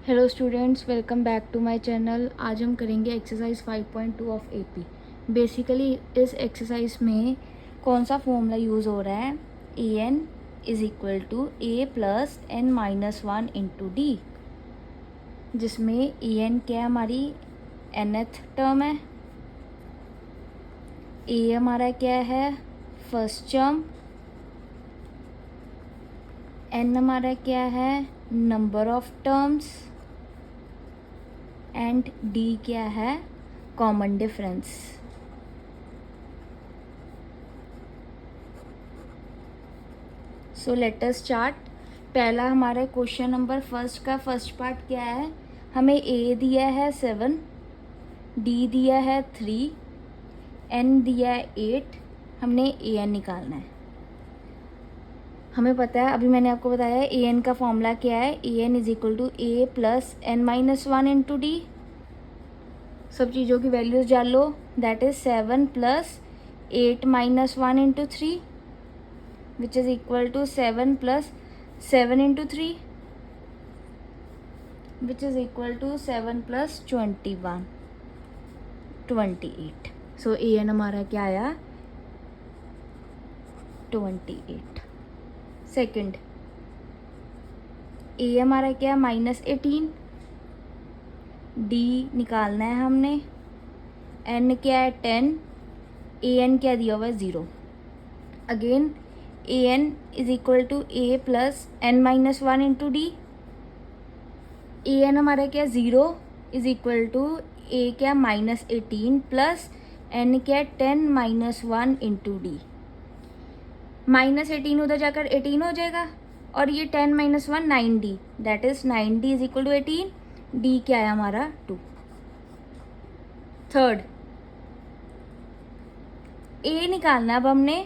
Hello students, welcome back to my channel. आज हम करेंगे एक्सरसाइज 5.2 ऑफ एपी। बेसिकली इस एक्सरसाइज में कौन सा फॉर्मूला यूज़ हो रहा है? A n is equal to A plus N minus one into d, जिसमें ए एन क्या है? हमारी nth टर्म है। ए हमारा क्या है? First term. एन हमारा क्या है? Number of terms. And D क्या है? Common difference. So let us start. पहला हमारा क्वेश्चन नंबर फर्स्ट का फर्स्ट पार्ट क्या है? हमें ए दिया है 7, डी दिया है 3, एन दिया है 8। हमने ए एन निकालना है। हमें पता है, अभी मैंने आपको बताया है ए एन का फॉर्मूला क्या है। A N is equal to A plus N minus one into d. सब चीज़ों की वैल्यूज डाल लो। That is 7 plus 8 minus one into 3, which is equal to 7 plus 7 into 3, which is equal to 7 plus 21, 28। So a N हमारा क्या आया? 28। Second, ए हमारा क्या है? -18। डी निकालना है हमने। एन क्या है? 10। ए एन क्या दिया हुआ है? 0। Again A N is equal to A plus N minus one into D. A N हमारा क्या? 0 इज इक्वल टू ए क्या? -18 प्लस एन क्या? 10 माइनस वन इंटू डी। -18 उधर जाकर 18 हो जाएगा, और ये 10 minus one 9D, that is 9D is equal to 18। D क्या है हमारा? 2। थर्ड, ए निकालना अब हमने।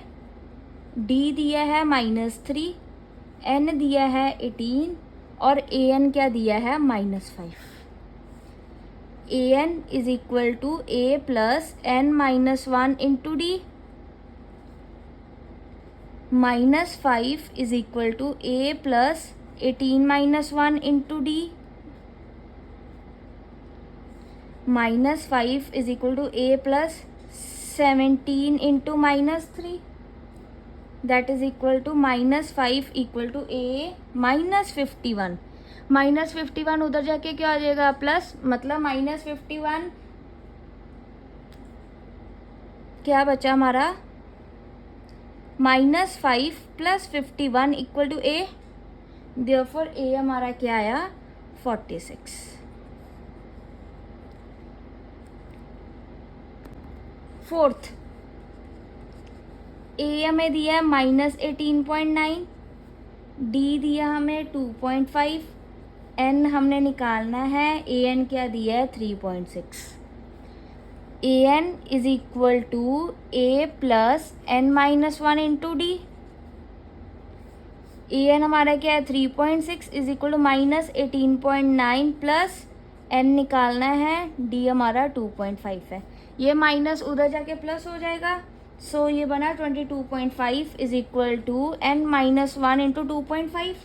डी दिया है -3, एन दिया है 18, और ए एन क्या दिया है? -5। A N is equal to A plus N minus one into d. -5 is equal to A plus 18 minus one into d. -5 is equal to A plus 17 into -3, that is equal to -5 equal to a -51। -51 उधर जाके क्या आ जाएगा? Plus, मतलब -51 क्या बचा हमारा? -5 plus 51 equal to a. Therefore a हमारा क्या आया? 46। फोर्थ, ए हमें दिया है -18.9, डी दिया हमें 2.5, एन हमने निकालना है। ए एन क्या दिया है? 3.6। A N is equal to A plus N minus one into D. A N हमारा क्या है? 3.6 is equal to -18.9 plus n निकालना है, डी हमारा 2.5 है। ये माइनस उधर जाके प्लस हो जाएगा। सो ये बना 22.5 is equal to N minus one into 2.5।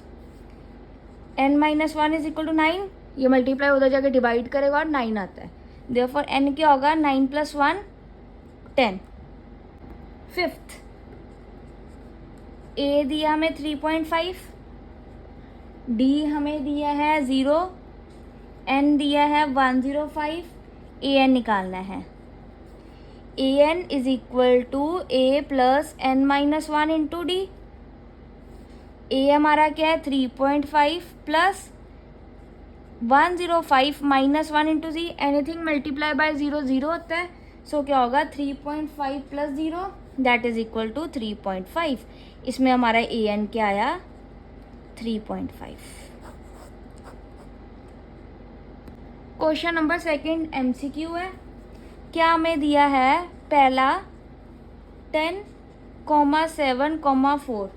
N minus one is equal to 9। ये मल्टीप्लाई उधर जाके डिवाइड करेगा और 9 आता है। देयरफॉर एन क्या होगा? 9 + 1 10। फिफ्थ, ए दिया हमें 3.5, डी हमें दिया है 0, एन दिया है 105, ए एन निकालना है। A N is equal to A plus N minus one into D. A हमारा क्या है? 3.5 प्लस 105 माइनस वन इंटू जी। एनीथिंग मल्टीप्लाई बाय 0 0 होता है। सो क्या होगा? 3.5 plus 0, that is equal to 3.5। इसमें हमारा ए एन क्या आया? 3.5। क्वेश्चन नंबर सेकंड MCQ है। क्या हमें दिया है? पहला 10, 7, 4।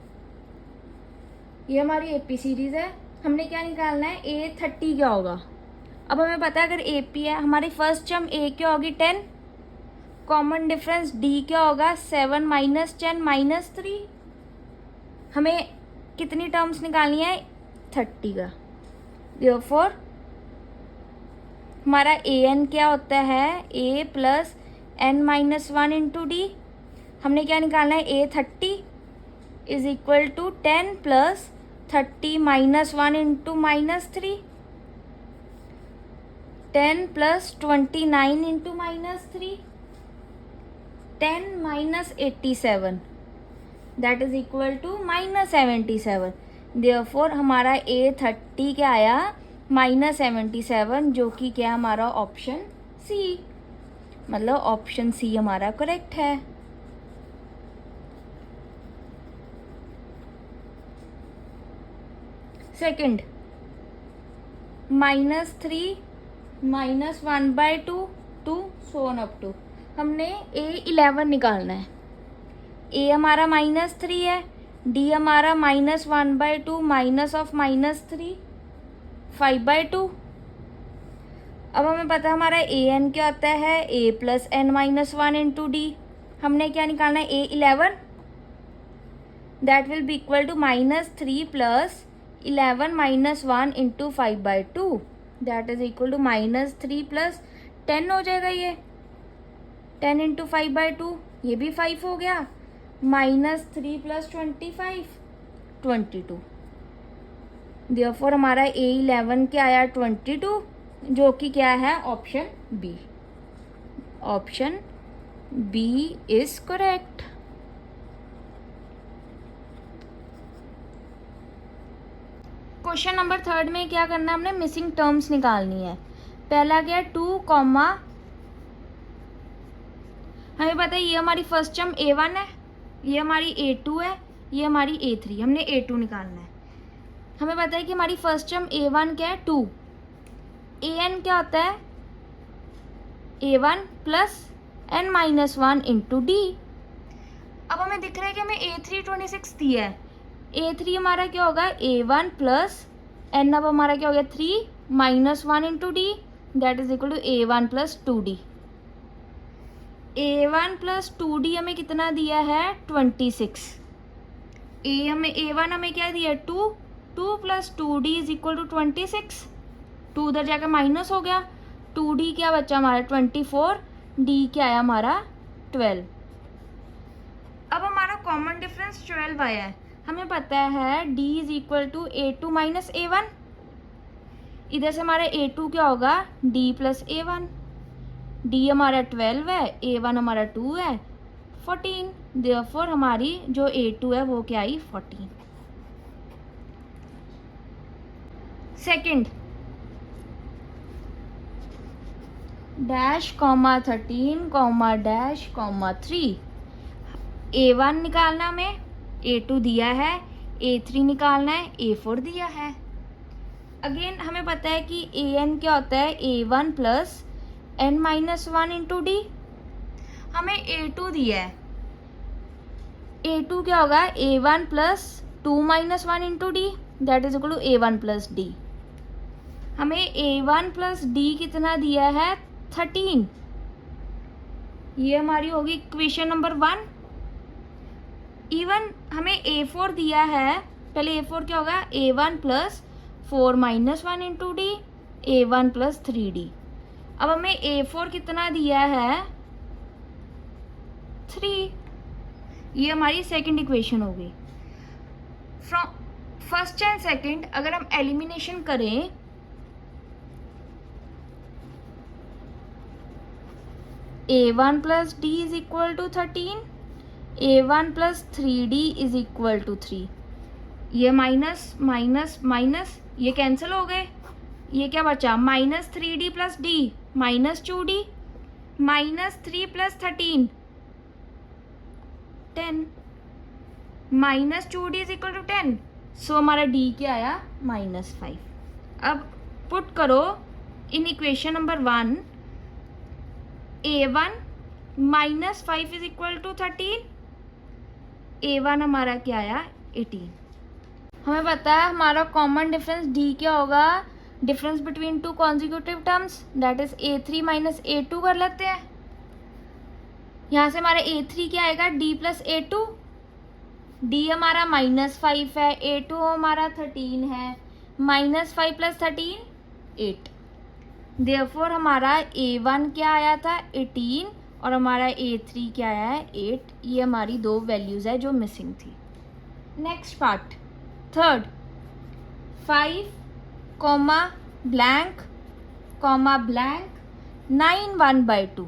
ये हमारी एपी सीरीज है। हमने क्या निकालना है? ए 30 क्या होगा? अब हमें पता है अगर एपी है, हमारी फर्स्ट टर्म ए क्या होगी? 10। कॉमन डिफरेंस डी क्या होगा? 7 माइनस 10 -3। हमें कितनी टर्म्स निकालनी है? 30 का। देयरफॉर हमारा ए एन क्या होता है, a plus N minus one into d. हमने क्या निकालना है, a 30 is equal to 10 plus 30 minus one into -3, 10 plus 29 into -3, 10 minus 87 that is equal to -77। Therefore हमारा ए 30 क्या आया, -77, जो कि क्या हमारा ऑप्शन सी, मतलब ऑप्शन सी हमारा करेक्ट है। Second, -3 -1/2 to so on up to. हमने A11 निकालना है। ए हमारा -3 है, डी हमारा -1/2 माइनस ऑफ -3 5/2। अब हमें पता है हमारा ए एन क्या होता है, a plus N minus one into d. हमने क्या निकालना है, A11 that will be equal to -3 plus 11 minus 1 into 5/2 that is equal to -3 plus 10 हो जाएगा। ये 10 इंटू 5/2, ये भी 5 हो गया, -3 प्लस 25 22। देयरफॉर हमारा A11 क्या आया, 22, जो कि क्या है option B. Option B is correct. Question number 3 में क्या करना है, हमने मिसिंग टर्म्स निकालनी है। पहला क्या है 2, हमें पता है ये हमारी फर्स्ट टर्म A1 है, ये हमारी A2 है, ये हमारी A3। हमने A2 निकालना है। हमें पता है कि हमारी फर्स्ट टर्म A1 क्या है 2, AN क्या होता है A1 plus n minus 1 into D. अब हमें दिख रहा है कि हमें A3 26 दी है। A3 हमारा क्या होगा, A1 प्लस n, अब हमारा क्या हो गया 3 minus 1 into D that is equal to A1 plus 2D। A1 plus 2D हमें कितना दिया है 26। A1 हमें क्या दिया है 2 plus 2D is equal to 26। 2 उधर जाकर माइनस हो गया, 2D क्या बचा हमारा 24, D क्या आया हमारा 12। अब हमारा कॉमन डिफरेंस 12 आया है। हमें पता है D is equal to A2 minus A1। इधर से हमारा A2 क्या होगा D प्लस A1। D हमारा 12 है, A1 हमारा 2 है 14। देयरफॉर हमारी जो A2 है वो क्या आई 14। Second, dash comma 13 comma dash comma 3। A1 निकालना हमें, A2 दिया है, A3 निकालना है, A4 दिया है। अगेन हमें पता है कि AN क्या होता है A1 plus n minus 1 into D. हमें A2 दिया है, A2 क्या होगा A1 plus 2 minus 1 into D that is equal to A1 plus D. हमें A1 प्लस डी कितना दिया है 13। ये हमारी होगी इक्वेशन नंबर 1। इवन हमें A4 दिया है, पहले A4 क्या होगा A1 plus 4 minus 1 into D, A1 plus 3D। अब हमें A4 कितना दिया है 3। ये हमारी सेकंड इक्वेशन होगी। फ्रॉम फर्स्ट एंड सेकंड अगर हम एलिमिनेशन करें, A1 plus D is equal to 13, A1 plus 3D is equal to 3। ये माइनस माइनस माइनस ये कैंसिल हो गए, ये क्या बचा -3D plus D -2D, -3 plus 13 10, -2D is equal to 10। So हमारा D क्या आया -5। अब पुट करो in equation number 1, A1 -5 is equal to 13, A1 हमारा क्या आया 18। हमें पता है हमारा कॉमन डिफरेंस D क्या होगा, difference between two consecutive terms that is A3 minus A2 कर लेते हैं। यहाँ से हमारा A3 क्या आएगा D प्लस A2। D हमारा -5 है, A2 हमारा 13 है, -5 प्लस 13 8। देयरफॉर हमारा A1 क्या आया था 18 और हमारा A3 क्या आया है 8। ये हमारी दो वैल्यूज़ है जो मिसिंग थी। Next part third 5 comma blank 9 1/2।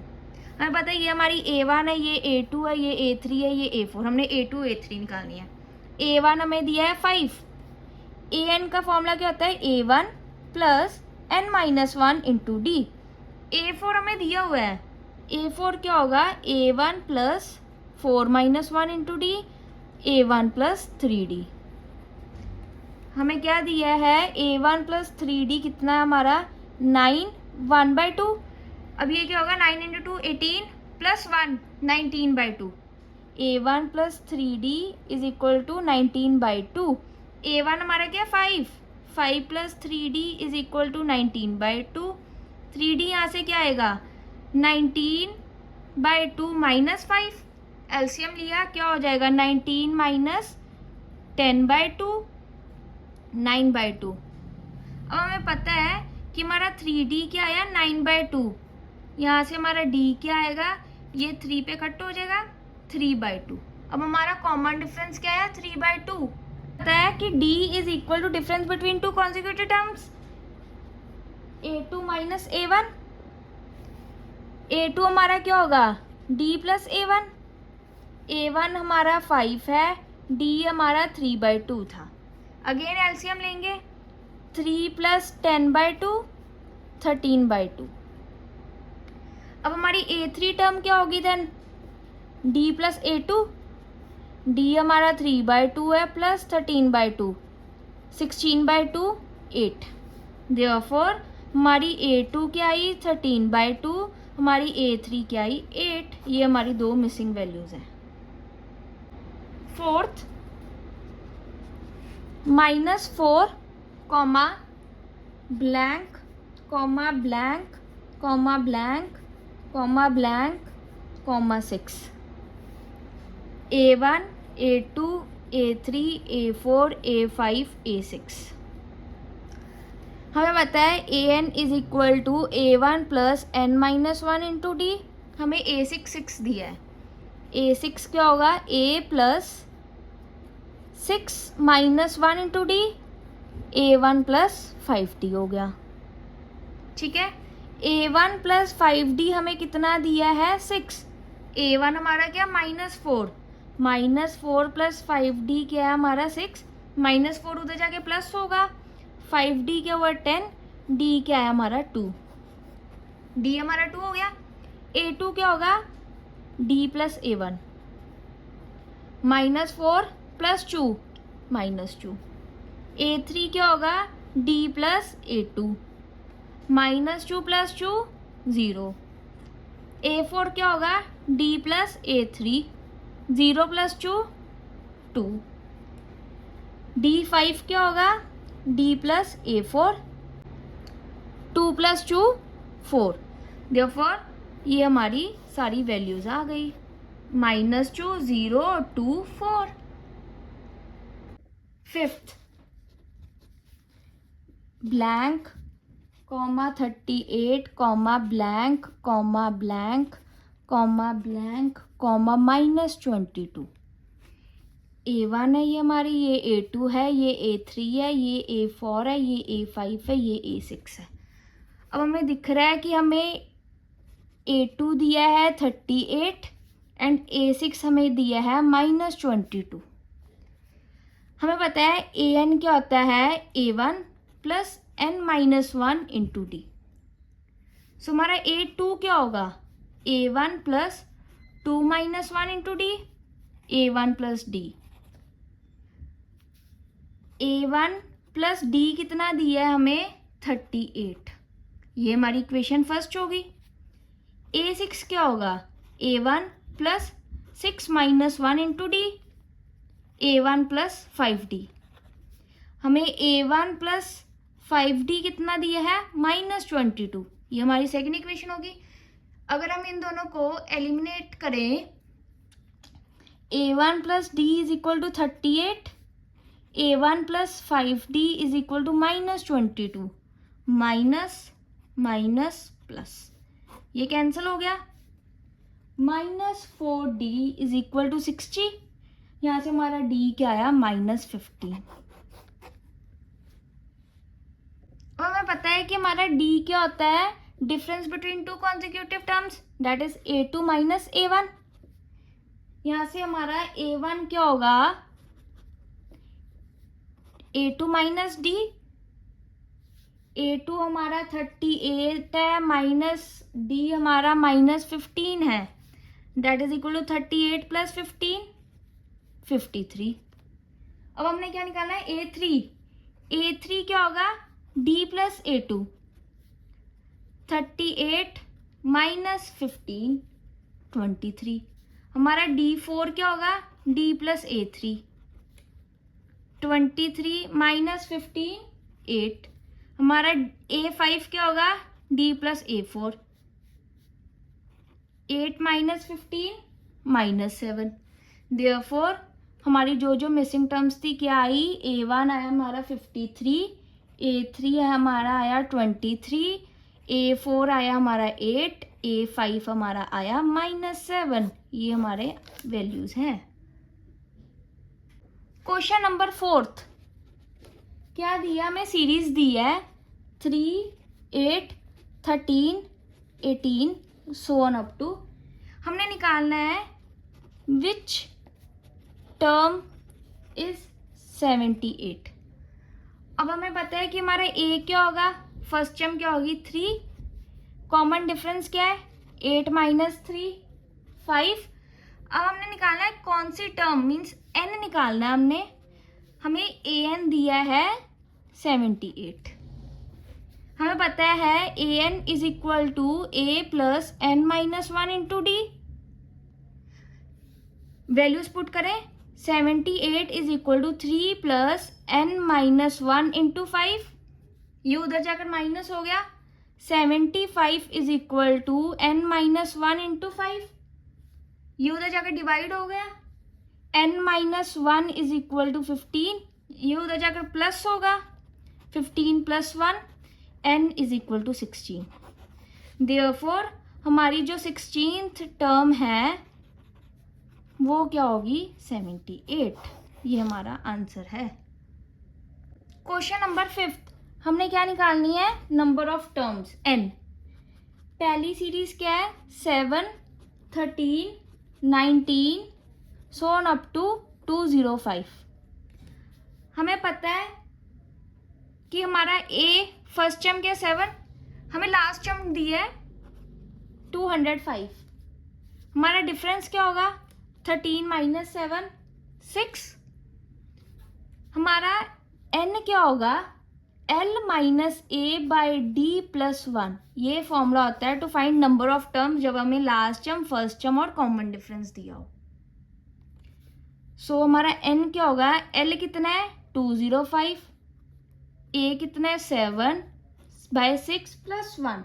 हमें पता है ये हमारी A1 है, ये A2 है, ये A3 है, ये A4। हमने A2 A3 निकालनी है। A1 हमें दिया है 5। an का फॉर्मूला क्या होता है A1 plus n-1 into D. A4 हमें दिया हुआ है, A4 क्या होगा A1 plus 4-1 into D, A1 plus 3D। हमें क्या दिया है A1 प्लस 3D कितना है हमारा 9 1/2। अब ये क्या होगा 9 into 2 18 plus 1 19/2। A1 plus 3D is equal to 19/2। A1 हमारा क्या 5 plus 3D is equal to 19/2। 3D यहाँ से क्या आएगा 19/2 माइनस 5। एलसीएम लिया क्या हो जाएगा 19 माइनस 10/2 9/2। अब हमें पता है कि हमारा 3D क्या आया 9/2। यहाँ से हमारा D क्या आएगा ये 3 पे कट हो जाएगा 3/2। अब हमारा कॉमन डिफरेंस क्या है 3/2। पता है कि D is equal to difference between two consecutive terms A2 minus A1। A2 हमारा क्या होगा D प्लस A1। A1 हमारा 5 है, D हमारा 3/2 था। अगेन एलसीएम लेंगे 3 प्लस 10/2 13/2। अब हमारी A3 टर्म क्या होगी then D plus A2। D हमारा 3/2 है प्लस 13/2 16/2 8। देयरफॉर हमारी A2 क्या आई 13/2, हमारी A3 क्या आई 8। ये हमारी दो मिसिंग वैल्यूज हैं। Fourth -4 comma blank comma blank comma blank comma blank comma 6। A1 A2 A3 A4 A5 A6। हमें पता है an is equal to A1 plus n-1 into D. हमें A6 दिया है। A6 क्या होगा A plus 6-1 into D, A1 plus 5D हो गया। ठीक है A1 प्लस 5D हमें कितना दिया है 6। A1 हमारा क्या -4 प्लस 5D क्या है हमारा 6। -4 उधर जाके प्लस होगा, 5D क्या हुआ 10, D क्या है हमारा 2। D हमारा 2 हो गया। A2 क्या होगा D plus A1 -4 plus 2 -2। A3 क्या होगा D plus A2 -2 plus 2 0। A4 क्या होगा D plus A3 0 plus 2 2। D5 क्या होगा D plus A4 2 plus 2 4। Therefore ये हमारी सारी वैल्यूज आ गई -2 0 2 4। Fifth blank comma 38 comma blank comma blank comma blank comma -22। A1 है ये हमारी, ये A2 है, ये A3 है, ये A4 है, ये A5 है, ये A6 है। अब हमें दिख रहा है कि हमें A2 दिया है 38 एंड A6 हमें दिया है -22। हमें पता है an क्या होता है A1 plus n-1 into D. सो हमारा A2 क्या होगा A1 plus 2-1 into D, A1 plus D. A1 plus D कितना दिया है हमें 38। ये हमारी इक्वेशन फर्स्ट होगी। A6 क्या होगा A1 plus 6-1 into D, A1 plus 5D। हमें A1 प्लस 5D कितना दिया है -22। ये हमारी सेकेंड इक्वेशन होगी। अगर हम इन दोनों को एलिमिनेट करें A1 plus D is equal to 38, A1 plus 5D is equal to -22 minus minus plus, ये कैंसिल हो गया। -4d इज इक्वल टू 60, यहाँ से हमारा d क्या आया -15। और हमें पता है कि हमारा d क्या होता है, difference between two consecutive terms, that is a2 minus a1। यहाँ से हमारा a1 क्या होगा, a2 माइनस d, a2 हमारा 38 है माइनस d हमारा -15 है, that is equal to 38 plus 15, 53। अब हमने क्या निकालना है, a3 क्या होगा, d प्लस a2, 38 माइनस 15, 23। हमारा d4 क्या होगा, d प्लस a3, 23 माइनस 15, 8। हमारा a5 क्या होगा, d plus a4, 8 minus 15 -7। Therefore हमारी जो जो मिसिंग टर्म्स थी क्या आई, a1 आया हमारा 53, a3 है हमारा आया 23, a4 आया हमारा 8, a5 हमारा आया -7। ये हमारे वैल्यूज हैं। क्वेश्चन नंबर 4 क्या दिया, हमें सीरीज दी है 3, 8, 13, 18 सो ऑन अप टू। हमने निकालना है विच टर्म इज 78। अब हमें पता है कि हमारा a क्या होगा, फर्स्ट टर्म क्या होगी 3, कॉमन डिफरेंस क्या है 8 माइनस 3, 5। अब हमने निकालना है कौन सी टर्म, मीन्स n निकालना है हमने, हमें an दिया है 78। हमें पता है an is equal to a plus n minus 1 into D. Values put करें, 78 is equal to 3 plus n minus 1 into 5, ये उधर जाकर माइनस हो गया। 75 is equal to n minus 1 into 5, ये उधर जाकर डिवाइड हो गया। n minus 1 is equal to 15, ये उधर जाकर प्लस होगा, 15 plus 1, n is equal to 16। Therefore हमारी जो 16th टर्म है वो क्या होगी 78। ये हमारा आंसर है। क्वेश्चन नंबर 5 हमने क्या निकालनी है, नंबर ऑफ टर्म्स n। पहली सीरीज क्या है 7, 13, 19 सो ऑन अप टू 205। हमें पता है कि हमारा a फर्स्ट टर्म क्या 7, हमें लास्ट टर्म दी है 205। हमारा डिफरेंस क्या होगा 13 माइनस 7, 6। हमारा n क्या होगा l minus a by D plus 1। ये फॉर्मूला होता है to find number of term जब हमें लास्ट टर्म, फर्स्ट टर्म और कॉमन डिफरेंस दिया हो। सो हमारा n क्या होगा, l कितना है 205, a कितना है 7 बाई 6 प्लस 1,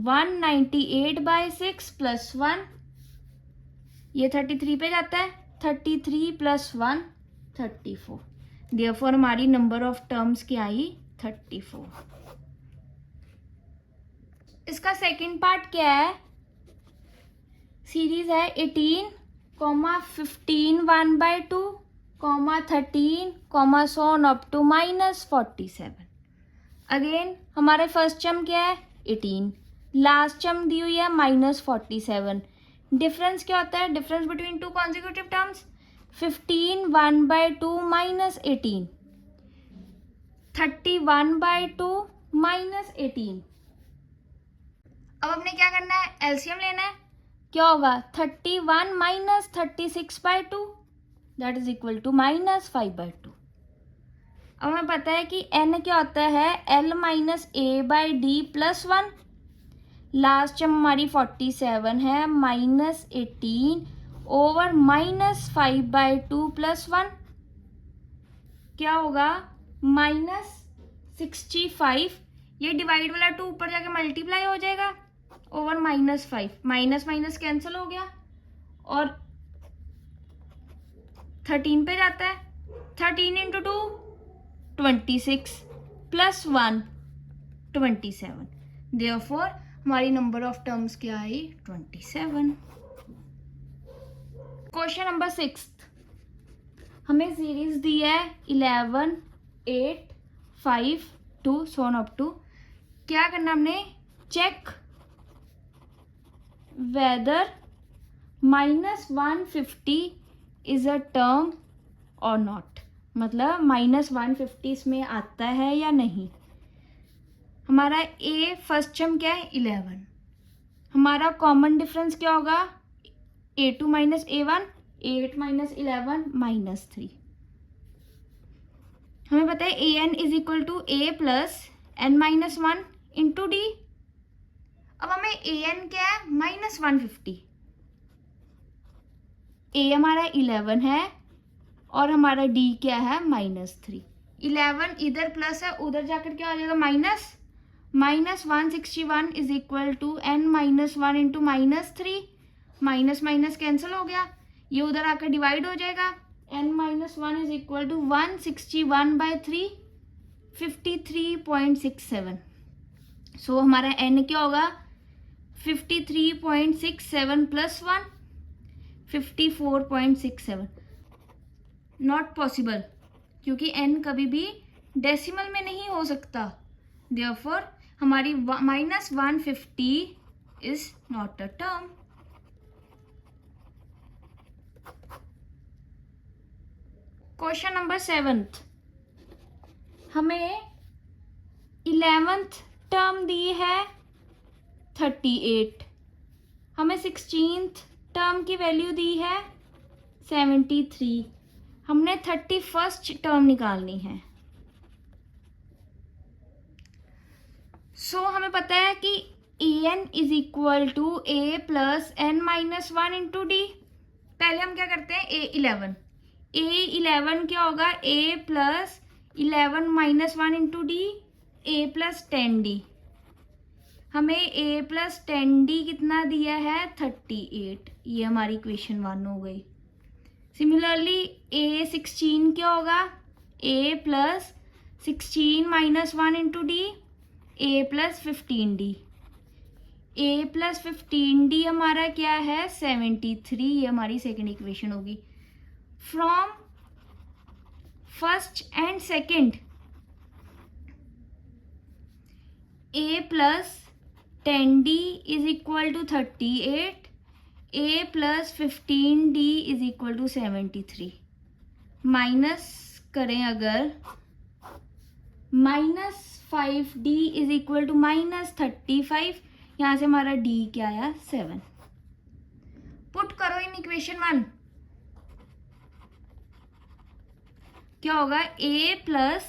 198 बाई 6 प्लस 1, ये 33 पे जाता है, 33 प्लस 1 34। देयरफॉर हमारी नंबर ऑफ टर्म्स क्या आई 34। इसका सेकंड पार्ट क्या है, सीरीज है 18, 15 1 by 2, 13, so on up to -47। Again हमारे फर्स्ट टर्म क्या है 18, लास्ट टर्म दी हुई है -47। डिफरेंस क्या होता है, difference between two consecutive terms, 15 1 by 2 -18, 31 by 2 -18। अब हमने क्या करना है, एलसीएम लेना है। क्या होगा 31 minus 36 by 2, that is equal to -5 by 2। अब हमें पता है कि n क्या होता है l minus a by D plus 1। Last term हमारी 47 है, -18 ओवर -5 बाई 2 प्लस 1 क्या होगा -65। ये डिवाइड वाला 2 ऊपर जाके मल्टीप्लाई हो जाएगा ओवर -5, माइनस माइनस कैंसिल हो गया और 13 पे जाता है। 13 इंटू 2 26 प्लस 1 27। देयरफॉर हमारी नंबर ऑफ टर्म्स क्या आई? 27। क्वेश्चन नंबर 6, हमें सीरीज दी है 11, 8, 5, 2 सो ऑन अप टू। क्या करना हमने? Check whether -150 is a term और नॉट, मतलब -150 इसमें आता है या नहीं। हमारा ए फर्स्ट टर्म क्या है? 11। हमारा कॉमन डिफरेंस क्या होगा? a2 minus a1, 8 minus 11 -3। हमें पता है an is equal to a plus n-1 into D. अब हमें an क्या है? -150। a हमारा 11 है और हमारा d क्या है? -3। 11 इधर प्लस है, उधर जाकर क्या हो जाएगा? Minus. -161 is equal to n-1 into -3। Minus minus cancel हो गया, ये उधर आकर डिवाइड हो जाएगा। n-1 is equal to 161/3, 53.67। सो हमारा n क्या होगा? 53.67 प्लस 1, 54.67। नॉट पॉसिबल, क्योंकि n कभी भी डेसिमल में नहीं हो सकता। देयरफॉर हमारी -150 is not a term. Question number 7, हमें 11th टर्म दी है 38, हमें 16th टर्म की वैल्यू दी है 73, हमने 31st टर्म निकालनी है। सो हमें पता है कि an is equal to a plus n-1 into D. पहले हम क्या करते हैं? a11 क्या होगा? a plus 11-1 into D, a plus 10d। हमें a प्लस 10d कितना दिया है? 38। ये हमारी इक्वेशन 1 हो गई। सिमिलरली a16 क्या होगा? a plus 16-1 into D, a plus 15d। a plus 15d हमारा क्या है? 73। ये हमारी सेकेंड इक्वेशन होगी। From first and second, a plus 10d is equal to 38, a plus 15d is equal to 73। Minus करें अगर, -5d इज इक्वल टू -35, यहाँ से हमारा d क्या आया? 7। पुट करो इन इक्वेशन 1। क्या होगा? a plus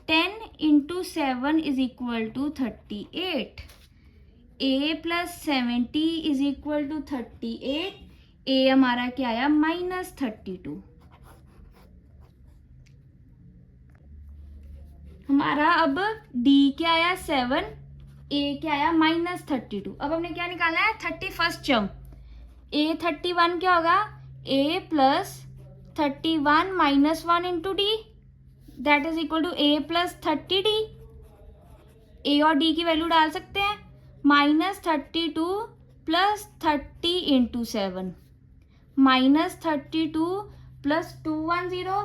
10 into 7 is equal to 38, a plus 70 is equal to 38, a हमारा क्या आया? -32। हमारा अब d क्या आया? 7, a क्या आया? -32। अब हमने क्या निकालना है? 31st term. a31 क्या होगा? a plus 31 -1 into D, that is equal to a plus 30d। a और d की वैल्यू डाल सकते हैं। -32 प्लस 30 इंटू 7, -32 प्लस 210,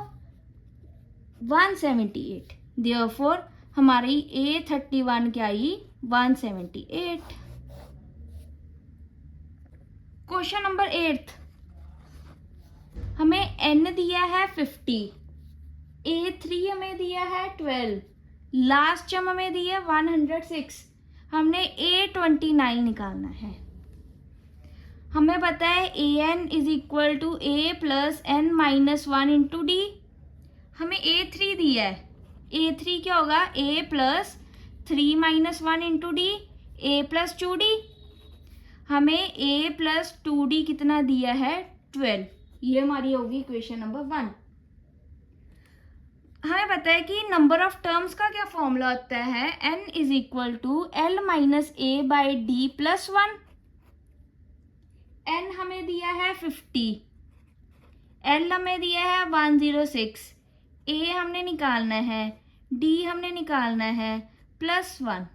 178। देयरफॉर हमारी a31 क्या आई? 178। क्वेश्चन नंबर 8, हमें n दिया है 50, a3 हमें दिया है 12, लास्ट टर्म हमें दी है 106, हमने a29 निकालना है। हमें पता है an is equal to a plus n-1 into D. हमें a3 दिया है, a3 क्या होगा? a plus 3-1 into D, a plus 2d। हमें a प्लस 2d कितना दिया है? 12। ये हमारी होगी इक्वेशन नंबर 1। हमें पता है कि नंबर ऑफ टर्म्स का क्या फॉर्मूला होता है? n is equal to l minus a by D plus 1। n हमें दिया है 50, l हमें दिया है 106, a हमने निकालना है, d हमने निकालना है +1।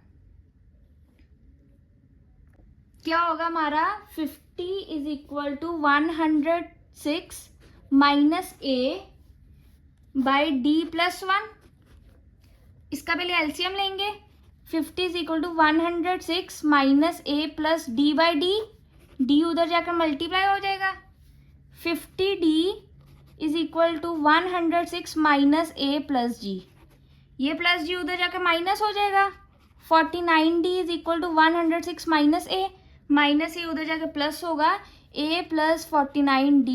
क्या होगा हमारा 50 is equal to 106 minus a by D plus 1। इसका पहले एलसीएम लेंगे। 50 is equal to 106 minus a plus d by d, d उधर जाकर मल्टीप्लाई हो जाएगा। 50d is equal to 106 minus a plus जी, ये प्लस जी उधर जाकर माइनस हो जाएगा। 49d is equal to 106 minus a उधर जाकर प्लस होगा। a plus 49d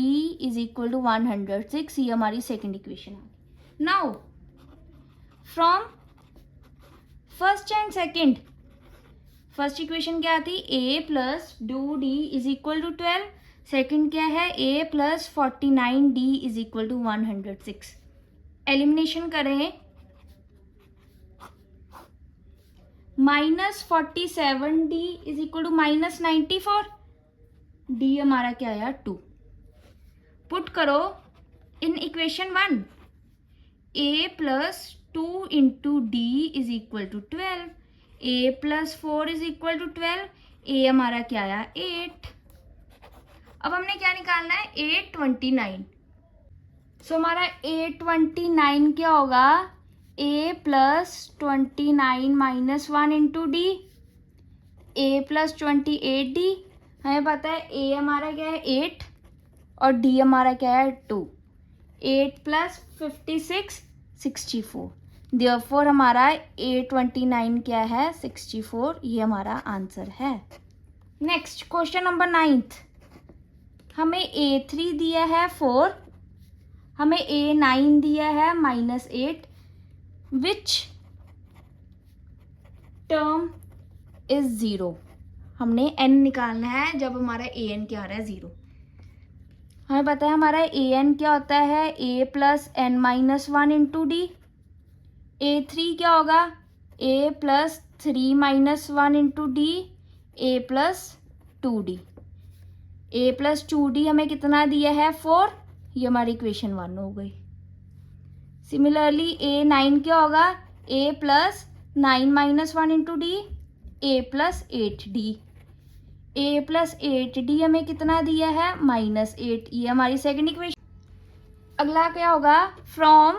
is equal to 106, ये हमारी सेकेंड इक्वेशन है। Now from first and second, first equation क्या आती, a plus 2d is equal to 12। Second क्या है, a plus 49d is equal to 106। Elimination करें, minus 47d is equal to minus 94, d हमारा क्या आया 2। पुट करो in equation 1, a plus 2 into d is equal to 12, a plus 4 is equal to 12, a हमारा क्या आया 8। अब हमने क्या निकालना है, 829। सो हमारा 829 क्या होगा, a plus 29 minus 1 into D, a plus 28d। हमें पता है a हमारा क्या है 8 और d हमारा क्या है 2। 8 प्लस 56 64, देयरफॉर हमारा 829 क्या है 64, ये हमारा आंसर है। नेक्स्ट क्वेश्चन नंबर 9th, हमें a3 दिया है 4, हमें a9 दिया है -8, विच टर्म इज 0। हमने n निकालना है जब हमारा an क्या आ रहा है 0। हमें पता है हमारा an क्या होता है, a plus n minus 1 into D. a3 क्या होगा, a plus 3 minus 1 into D, a plus 2d। a plus 2d हमें कितना दिया है 4, ये हमारी इक्वेशन 1 हो गई। सिमिलरली a9 क्या होगा, a plus 9 minus 1 into D, a plus 8d। a plus 8d हमें कितना दिया है -8, ये हमारी सेकेंड इक्वेशन। अगला क्या होगा, from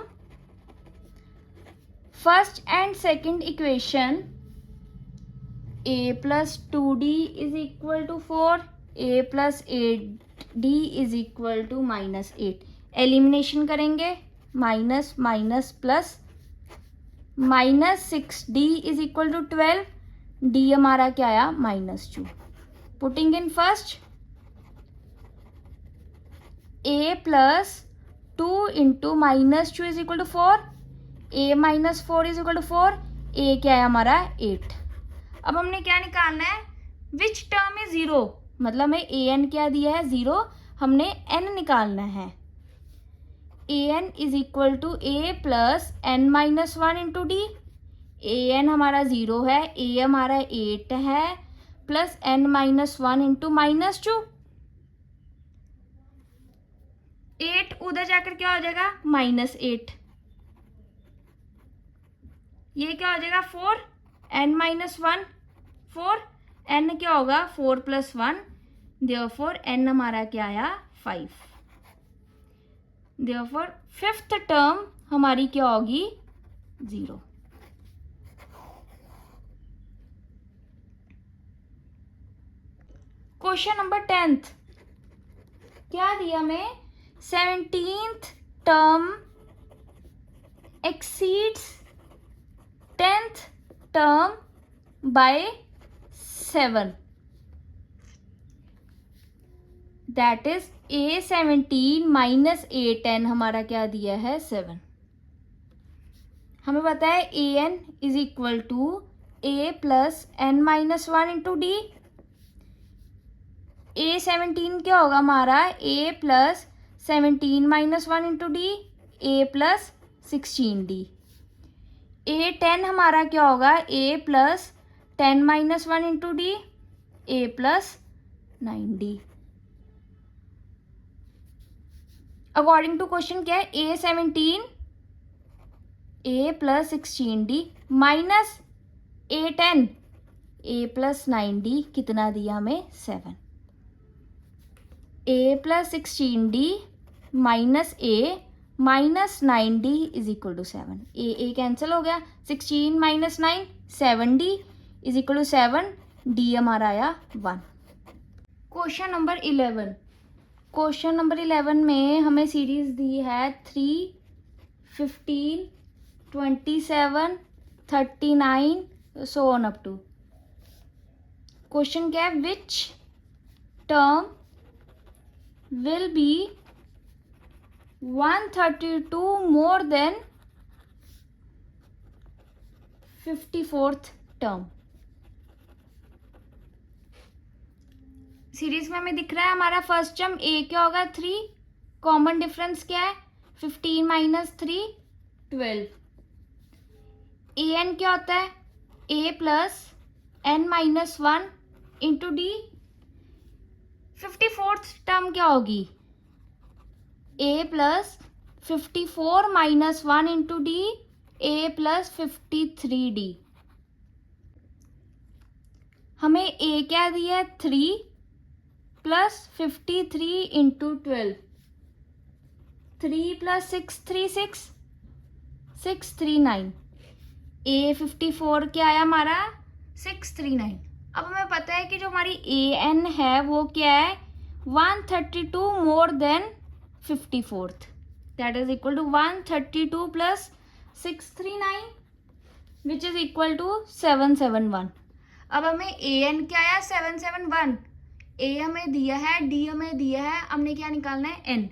first and second equation a plus 2d is equal to 4, a plus 8d is equal to -8। Elimination करेंगे, minus minus plus, -6d is equal to 12, d हमारा क्या आया -2। Putting in first, a plus 2 into -2 is equal to 4, a minus 4 is equal to 4, a क्या है हमारा 8। अब हमने क्या निकालना है, विच टर्म इज 0, मतलब हमें an क्या दिया है 0, हमने n निकालना है। an is equal to a plus n minus 1 into D. an हमारा 0 है, a हमारा 8 है, प्लस n माइनस 1 इंटू -2। 8 उधर जाकर क्या हो जाएगा -8, ये क्या हो जाएगा 4, n माइनस 1 4, n क्या होगा 4 प्लस 1, देयरफॉर n हमारा क्या आया 5। देयरफॉर फिफ्थ टर्म हमारी क्या होगी 0। क्वेश्चन नंबर 10th, क्या दिया हमें, 17th term exceeds 10th term by 7, that is a17 minus a10 हमारा क्या दिया है 7। हमें पता है an is equal to a plus n minus 1 into d. a17 क्या होगा हमारा a plus 17 minus 1 into D, a plus 16d। a10 हमारा क्या होगा a plus 10 minus 1 into D, a plus 9d। According to question क्या है, a17 a plus 16d minus a10 a plus 9d कितना दिया हमें 7, a plus 16d minus a minus 9d is equal to 7, A cancel हो गया, 16 minus 9 7d is equal to 7, D हमारा आया 1। Question number 11, question number 11 में हमें series दी है 3, 15, 27, 39 so on up to. Question क्या है, which term will be 132 more than 54th term. Series में हमें दिख रहा है हमारा फर्स्ट टर्म ए क्या होगा 3, कॉमन डिफरेंस क्या है 15 माइनस 3 12, ए एन क्या होता है a plus N minus 1 into d. 54th term क्या होगी a plus 54 minus 1 into D, a plus 53d। हमें ए क्या दिया है 3 प्लस 53 इंटू 12, 3 प्लस 6 3 6 6 3 9, ए 54 क्या आया हमारा 639। अब हमें पता है कि जो हमारी ए एन है वो क्या है 132 more than 54th, that is equal to 132 plus 639 which is equal to 771। अब हमें ए एन क्या आया 771, ए हमें दिया है डी हमें दिया है, हमने क्या निकालना है N.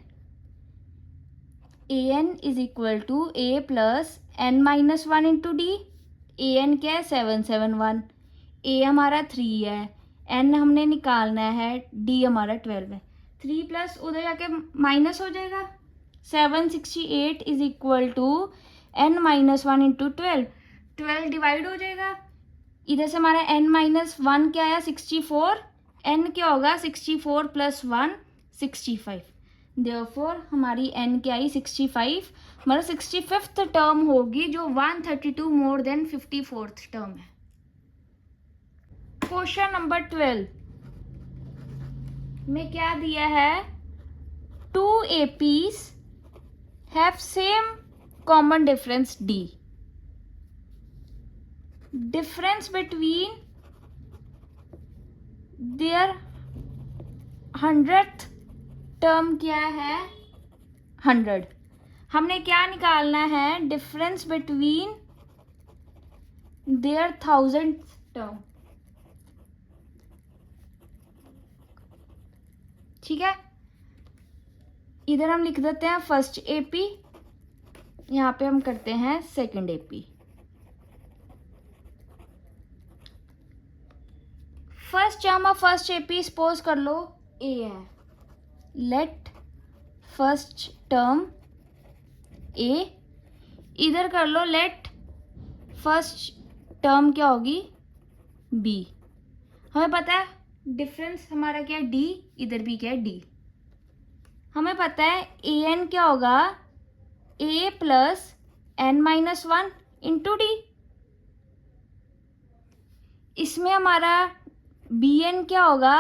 A N is equal to A plus N minus 1 into D, A N क्या है 771, ए हमारा 3 है, एन हमने निकालना है, डी हमारा 12 है। 3 प्लस उधर जाके माइनस हो जाएगा, 768 is equal to N minus 1 into 12, 12 divide हो जाएगा, इधर से हमारा एन माइनस 1 क्या आया 64, एन क्या होगा 64 प्लस 1 65, देयरफॉर हमारी एन क्या आई 65, मतलब 65th टर्म होगी जो 132 मोर देन 54th टर्म है। क्वेश्चन नंबर 12 में क्या दिया है 2 APs have same common difference D, difference between their 100th term क्या है 100। हमने क्या निकालना है difference between their 1000th term, ठीक है। इधर हम लिख देते हैं फर्स्ट एपी, यहाँ पे हम करते हैं second AP. First term of first AP suppose कर लो ए है, लेट फर्स्ट टर्म ए, इधर कर लो लेट फर्स्ट टर्म क्या होगी बी। हमें पता है डिफरेंस हमारा क्या है डी, इधर भी क्या है डी। हमें पता है ए एन क्या होगा a plus N minus 1 into d, इसमें हमारा बी एन क्या होगा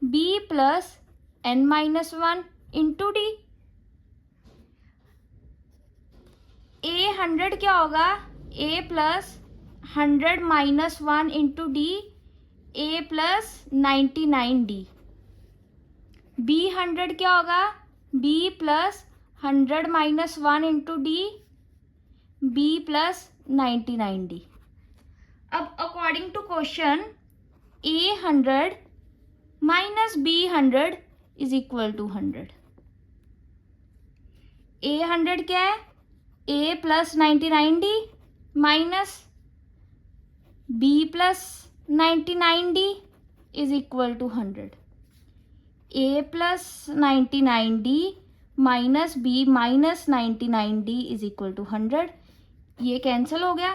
b plus N minus 1 into D. A 100 क्या होगा a plus 100 minus 1 into D, a plus 99 d. B 100 क्या होगा b plus 100 minus 1 into d, b plus 99 d. अब according to question a 100 minus b 100 is equal to 100। A 100 क्या है a plus 99 d minus b plus 99 d is equal to 100। A plus 99 d minus b minus 99 d is equal to 100, ये cancel हो गया,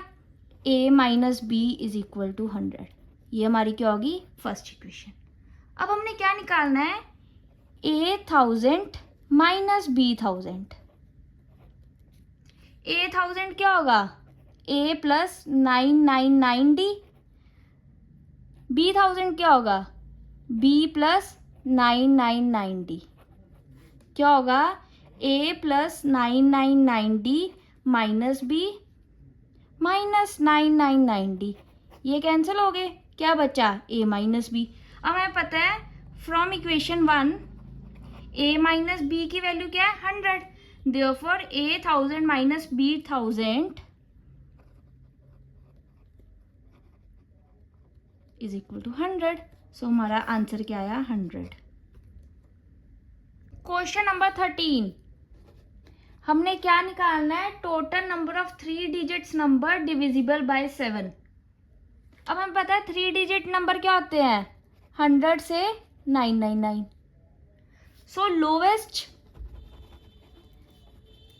a minus b is equal to 100, ये हमारी क्या होगी first equation. अब हमने क्या निकालना है ए 1000 माइनस बी 1000। ए 1000 क्या होगा ए प्लस 999 डी B1000 क्या होगा, B प्लस 999D क्या होगा, A plus 999D minus B minus 999D, ये कैंसिल हो गए, क्या बचा A माइनस B। अब हमें पता है from equation 1 A minus B की वैल्यू क्या है 100, therefore A 1000 minus B 1000 is equal to 100। So हमारा आंसर क्या आया 100। क्वेश्चन नंबर 13, हमने क्या निकालना है, total number of 3 digits number divisible by 7। अब हमें पता है 3 डिजिट नंबर क्या होते हैं, 100 से 999। सो लोवेस्ट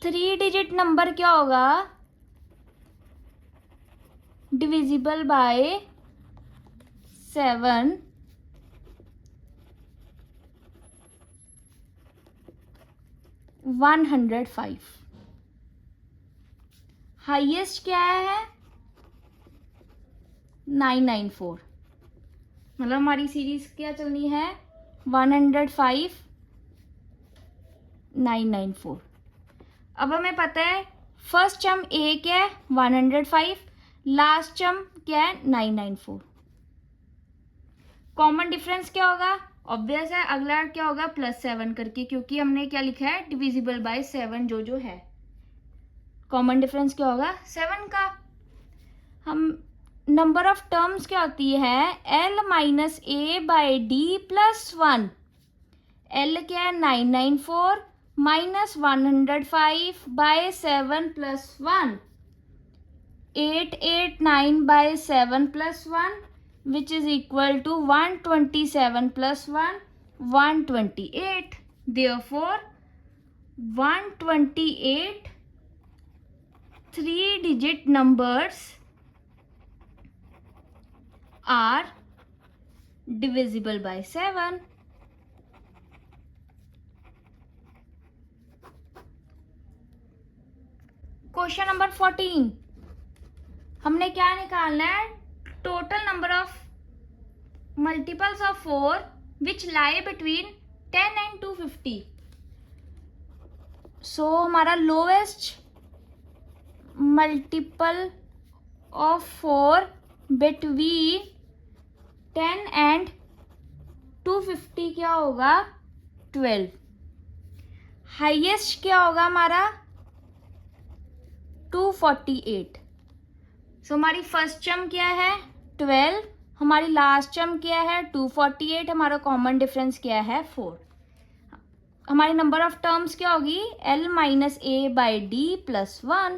3 डिजिट नंबर क्या होगा, डिविजिबल बाय 7, 105। हाईएस्ट क्या है 994, मतलब हमारी सीरीज क्या चलनी है 105 994। अब हमें पता है फर्स्ट टर्म A क्या है 105, लास्ट टर्म क्या है 994। कॉमन डिफरेंस क्या होगा, ऑब्वियस है, अगला क्या होगा +7 करके, क्योंकि हमने क्या लिखा है डिविजिबल बाय 7 जो है। कॉमन डिफरेंस क्या होगा 7 का। हम नंबर ऑफ टर्म्स क्या होती है L minus A by D plus 1। L क्या है 994 minus 105 by 7 plus 1, 889 by 7 plus 1 which is equal to 127 plus 1 128, therefore 128 3 digit numbers are divisible by 7। Question number 14, हमने क्या निकालना है, total number of multiples of 4 which lie between 10 and 250। सो हमारा lowest multiple of 4 between 10 and 250 क्या होगा 12। Highest क्या होगा हमारा 248। सो हमारी फर्स्ट टर्म क्या है 12, हमारी लास्ट टर्म क्या है 248, हमारा कॉमन डिफरेंस क्या है 4। हमारी नंबर ऑफ टर्म्स क्या होगी L minus A by D plus 1,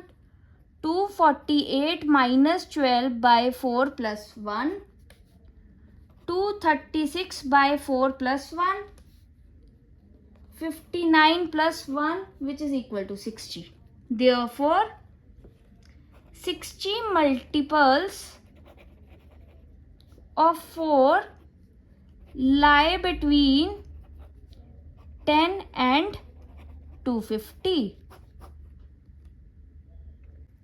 248 minus 12 by 4 plus 1, 236 by 4 plus 1, 59 plus 1 which is equal to 60। Therefore 60 multiples of 4 lie between 10 and 250।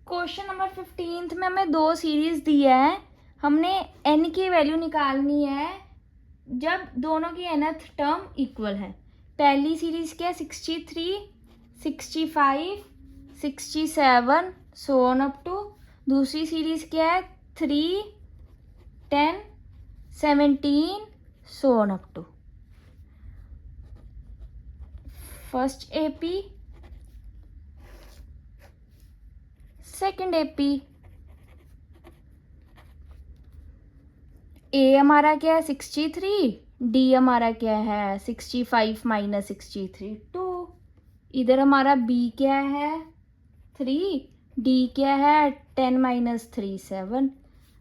Question number 15 में हमें 2 सीरीज दिया है, हमने n की वैल्यू निकालनी है जब दोनों की nth टर्म इक्वल है। पहली सीरीज क्या है 63, 65, 67 सो ऑन अप टू। दूसरी सीरीज क्या है 3, 10, 17 so on up to. First AP, second AP. A हमारा क्या है 63, डी हमारा क्या है 65 माइनस 63 2। इधर हमारा बी क्या है 3, डी क्या है 10 माइनस 3 7।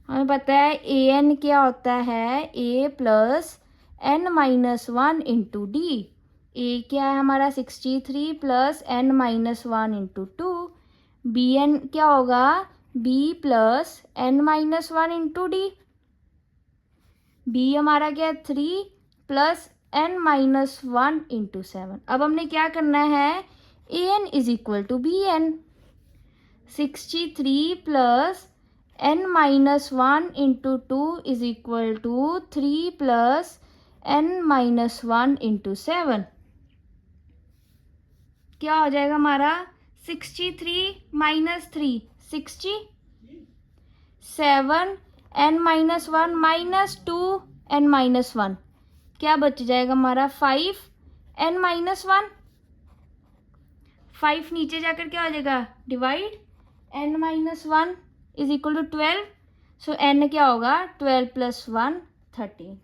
हमें पता है ए एन क्या होता है a plus N minus 1 into D. A क्या है हमारा 63 plus N minus 1 into 2। B n क्या होगा b plus N minus 1 into d. B हमारा क्या है 3 प्लस एन माइनस 1 इंटू 7। अब हमने क्या करना है a N is equal to b n. 63 plus n minus 1 into 2 is equal to 3 plus n minus 1 into 7। क्या हो जाएगा हमारा 63 minus 3 60, 7 n minus 1 minus 2 n minus 1, क्या बच जाएगा हमारा 5 n माइनस 1। 5 नीचे जाकर क्या हो जाएगा divide, n minus 1 is equal to 12, so n क्या होगा 12 plus 1 13।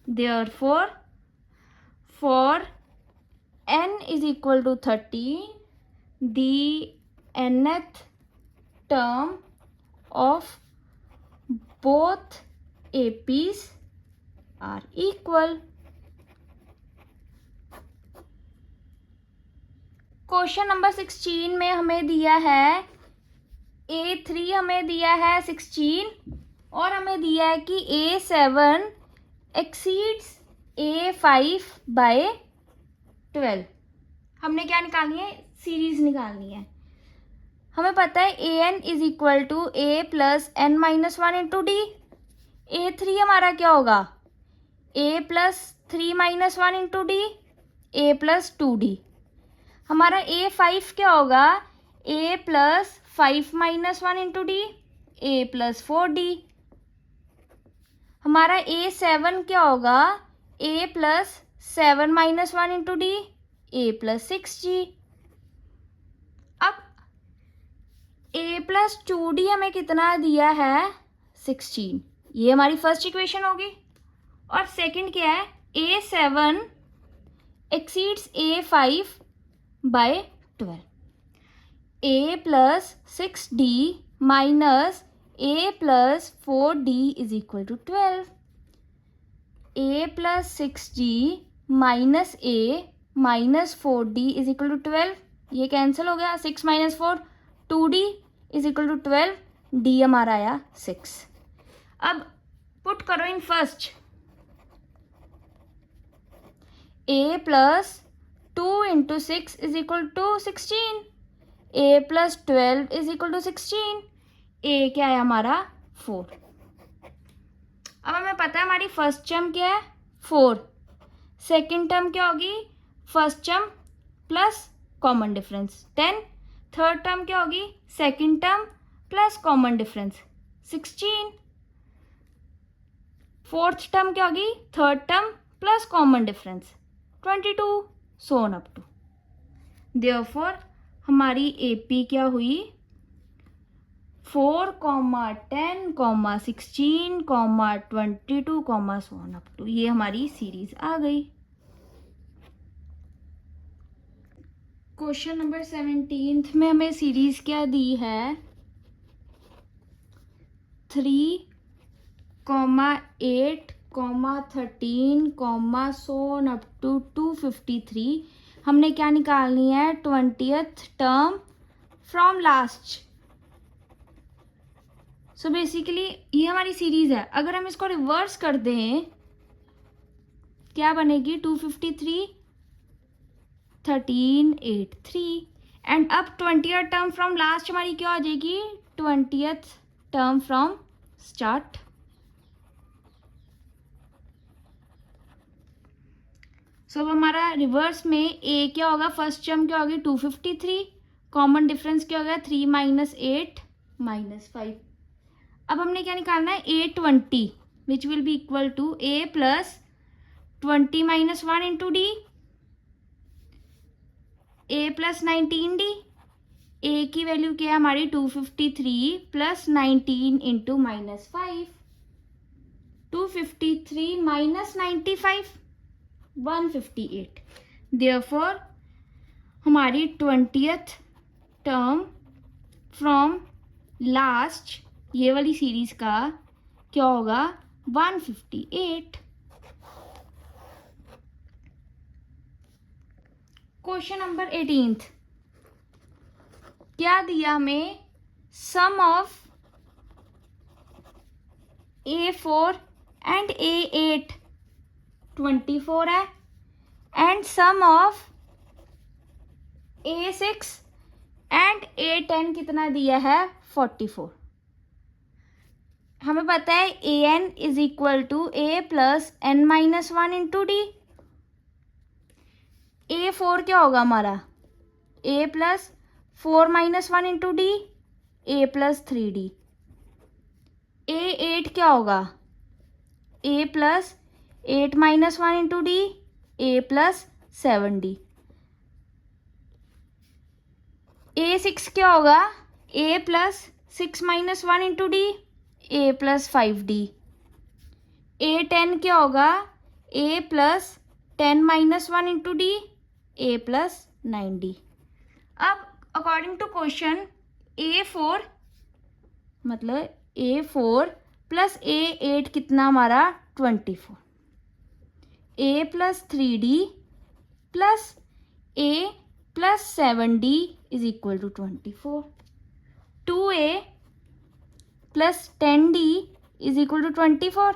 Therefore for n is equal to 13, the nth term of both APs are equal। Question number 16 में हमें दिया है A3 हमें दिया है 16 और हमें दिया है कि A7 exceeds A5 by 12। हमने क्या निकालनी है, सीरीज निकालनी है। हमें पता है an is equal to a plus N minus 1 into D. A3 हमारा क्या होगा a plus 3 minus 1 into D, a plus 2d। हमारा A5 क्या होगा a plus 5 minus 1 into D, a plus 4d। हमारा A7 क्या होगा a plus 7 minus 1 into D, a plus 6g। अब a प्लस 2d हमें कितना दिया है 16, ये हमारी फर्स्ट इक्वेशन होगी। और सेकंड क्या है A7 exceeds A5 by 12, a plus 6d minus a plus 4d is equal to 12। a plus 6d minus a minus 4d is equal to 12, ये कैंसिल हो गया, 6 minus 4 2d is equal to 12, d हमारा आया 6। अब put करो in first, a plus 2 into 6 is equal to 16, a plus 12 is equal to 16, a क्या है हमारा 4। अब हमें पता है हमारी फर्स्ट टर्म क्या है 4, सेकंड टर्म क्या होगी first term plus common difference 10, third term क्या होगी second term plus common difference 16, fourth term क्या होगी third term plus common difference 22, so on up to। therefore हमारी AP क्या हुई 4, 10, 16, 22, so on up to, ये हमारी सीरीज आ गई। क्वेश्चन नंबर 17 में हमें सीरीज क्या दी है 3, 8, 13, so on up to 253। हमने क्या निकालनी है 20th term from last. So basically ये हमारी सीरीज है। अगर हम इसको रिवर्स कर दें क्या बनेगी 253, 13, 8, 3 एंड अब 20th टर्म फ्रॉम लास्ट हमारी क्या हो जाएगी 20th टर्म फ्रॉम स्टार्ट। सो अब हमारा रिवर्स में ए क्या होगा फर्स्ट टर्म क्या होगी 253, कॉमन डिफरेंस क्या होगा 3 माइनस 8 माइनस 5। अब हमने क्या निकालना है A20 which will be equal to a plus 20 minus 1 into D, a plus 19d। a की वैल्यू क्या है हमारी 253 plus 19 into minus 5, 253 minus 95 158। therefore हमारी 20th टर्म फ्रॉम लास्ट ये वाली सीरीज का क्या होगा 158। क्वेश्चन नंबर 18 क्या दिया हमें सम ऑफ A4 एंड A8 24 है and some of A6 and A10 कितना दिया है 44। हमें पता है a N is equal to A plus N minus one into D. A four क्या होगा हमारा, a plus four minus one into D, a plus three d. A eight क्या होगा, a plus eight minus one into D, a plus seven d. A six क्या होगा, a plus six minus one into D, a plus five d. A ten क्या होगा, a plus ten minus one into D, a plus nine d. अब according to question a four मतलब a four plus a eight कितना हमारा 24, a plus three d plus a plus seven d is equal to 24। 2a plus 10d is equal to 24।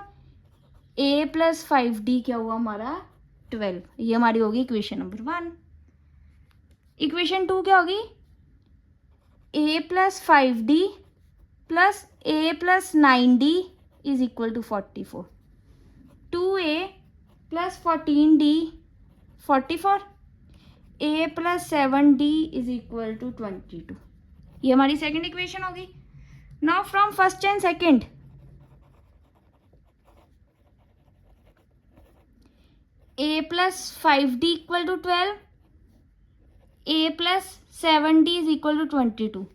a plus 5d क्या हुआ हमारा 12। ये हमारी होगी equation number 1। Equation 2 क्या होगी, a plus 5d plus a plus 9d is equal to 44। 2a plus 14d 44, a plus 7d is equal to 22। ये हमारी सेकंड इक्वेशन होगी। Now from first and second, a plus 5d equal to 12, a plus 7d is equal to 22।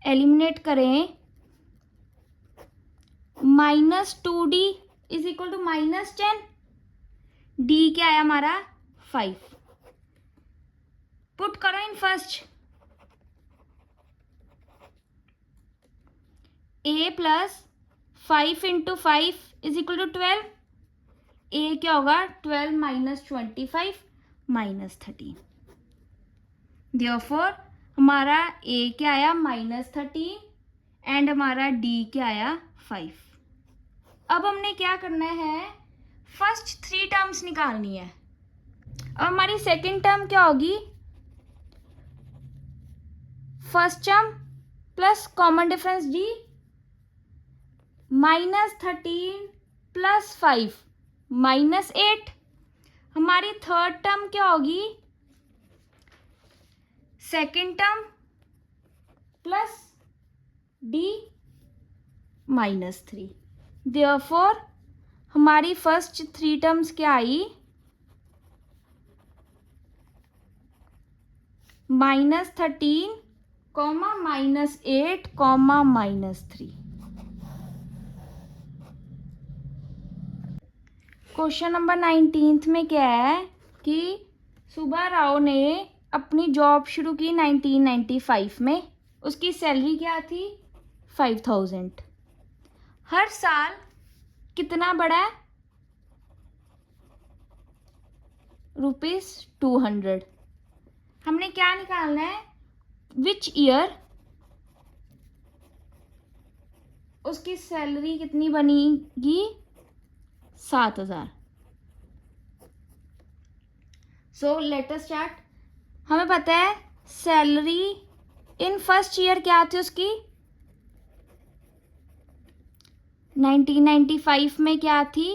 Eliminate करें, minus 2d is equal to minus 10, d क्या आया हमारा 5। Put करो in first, a plus 5 into 5 is equal to 12, a क्या होगा 12 minus 25 minus 13। Therefore हमारा a क्या आया माइनस 13 एंड हमारा d क्या आया 5। अब हमने क्या करना है, फर्स्ट थ्री टर्म्स निकालनी है। अब हमारी सेकंड टर्म क्या होगी, first term plus common difference d minus 13 plus 5 minus 8। हमारी थर्ड टर्म क्या होगी, second term plus d minus 3। Therefore हमारी फर्स्ट थ्री टर्म्स क्या आई, minus 13 comma minus 8 comma minus 3। Question number 19 में क्या है कि सुब्बा राव ने अपनी जॉब शुरू की 1995 में। उसकी सैलरी क्या थी 5000। हर साल कितना बढ़ा है, ₹200। हमने क्या निकालना है, विच ईयर उसकी सैलरी कितनी बनेगी 7000। So let us start. हमें पता है सैलरी इन फर्स्ट ईयर क्या थी उसकी, 1995 में क्या थी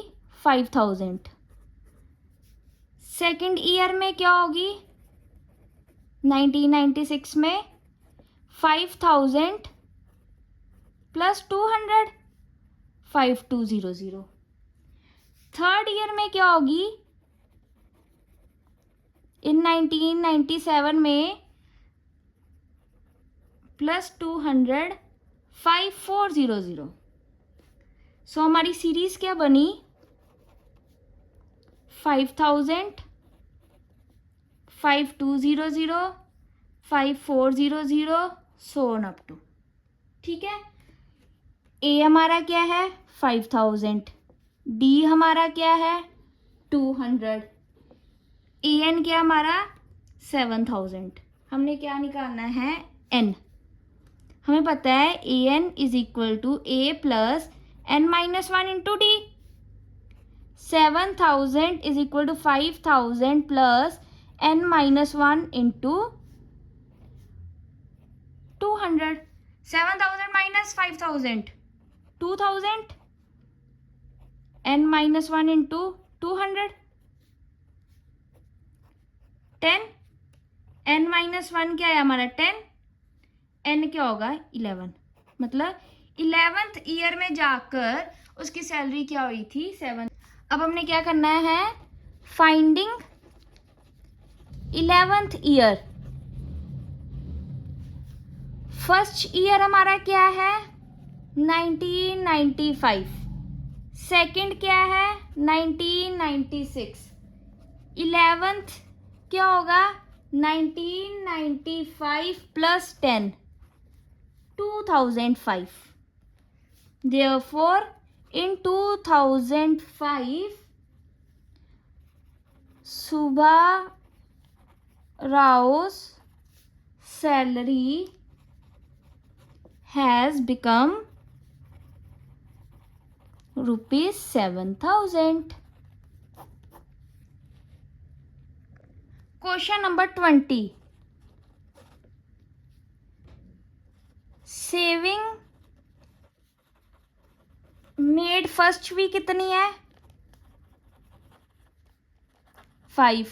5000। सेकेंड ईयर में क्या होगी 1996 में 5000 प्लस 200 5200। थर्ड ईयर में क्या होगी, इन 1997 में प्लस 200 5400। सो हमारी सीरीज क्या बनी, 5000 5200 5400 सो ऑन अप टू। ठीक है, ए हमारा क्या है 5000, डी हमारा क्या है 200, ए एन क्या हमारा 7000। हमने क्या निकालना है एन। हमें पता है a N is equal to A plus N minus 1 into d. 7000 is equal to 5000 plus N minus 1 into 200। 7000 minus 5000 2000, n minus 1 into 200, 10, n minus 1 क्या है हमारा 10, n क्या होगा 11, मतलब 11th ईयर में जाकर उसकी सैलरी क्या हुई थी 7। अब हमने क्या करना है, finding 11th year. First year हमारा क्या है 1995, सेकंड क्या है 1996, 11th क्या होगा 1995 plus 10, 2005। Therefore, in 2005, Subha Rao's salary has become rupees 7,000. Question number 20. Saving made first week कितनी है 5,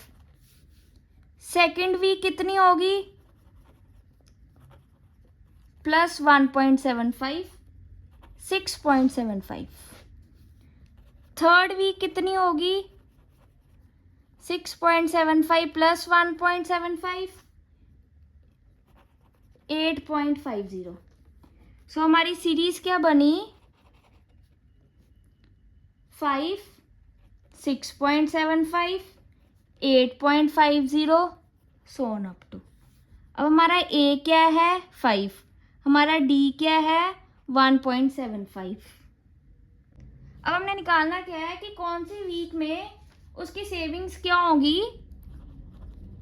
सेकेंड वीक कितनी होगी प्लस 1.75, 6.75, थर्ड वीक कितनी होगी 6.75 प्लस 1.75, 8.50। सो हमारी सीरीज क्या बनी 5, 6.75, 8.50, so on up to। अब हमारा A क्या है 5, हमारा D क्या है 1.75। अब हमने निकालना क्या है कि कौन सी वीक में उसकी सेविंग्स क्या होगी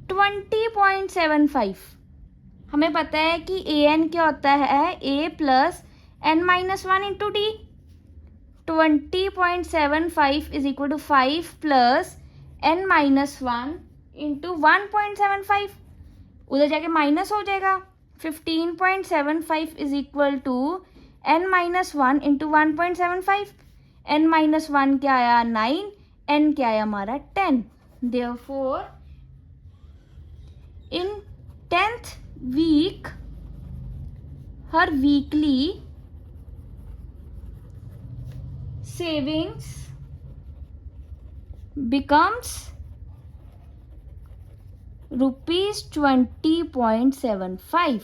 20.75। हमें पता है कि AN क्या होता है A plus n minus 1 into D. 20.75 is equal to 5 plus n minus 1 into 1.75, उधर जाके माइनस हो जाएगा। 15.75 is equal to n minus 1 into 1.75, n minus 1 क्या आया 9, n क्या आया हमारा 10। देयरफॉर इन 10th वीक हर वीकली savings becomes rupees 20.75।